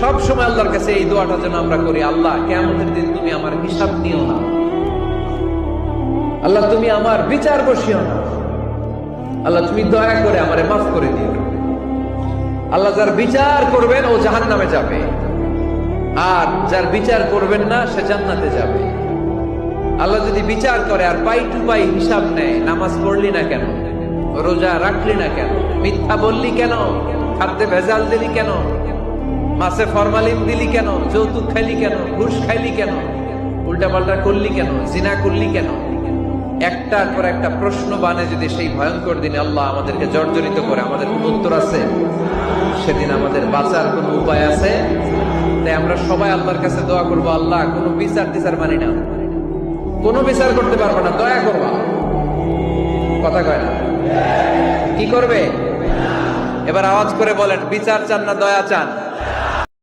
সব সময় আল্লাহর কাছে এই দোয়াটা যেন আমরা করি, আল্লাহ কিয়ামতের দিন তুমি আমার হিসাব নিও না, আল্লাহ তুমি আমার বিচার বসিও না, আল্লাহ তুমি দয়া করে আমারে মাফ করে দিও। আল্লাহ যার বিচার করবেন ও জাহান্নামে যাবে, আর যার বিচার করবেন না সে জান্নাতে যাবে। আল্লাহ যদি বিচার করে আর পাই টু পাই হিসাব নেয়, নামাজ পড়লি না কেন, রোজা রাখলি না কেন, মিথ্যা বললি কেন, খাদ্যে ভেজাল দিলি কেন, মাছে ফরমালিন দিলি কেন, যৌতুক খাইলি কেন, ঘুষ খাইলি কেন, উল্টাপাল্টা করলি কেন, জিনা করলি কেন, একটার পর একটা প্রশ্ন বানে যদি সেই ভয়ঙ্কর দিনে আল্লাহ আমাদেরকে জর্জরিত করে, আমাদের কোন উত্তর আছে? সেদিন আমাদের বাঁচার কোন উপায় আছে? তাই আমরা সবাই আল্লাহর কাছে দোয়া করবো, আল্লাহ কোনো বিচার টিচার মানি না, কোনো বিচার করতে পারবো না, দয়া করবা। কথা কয় না? কি করবে? এবার আওয়াজ করে বলেন, বিচার চান না দয়া চান?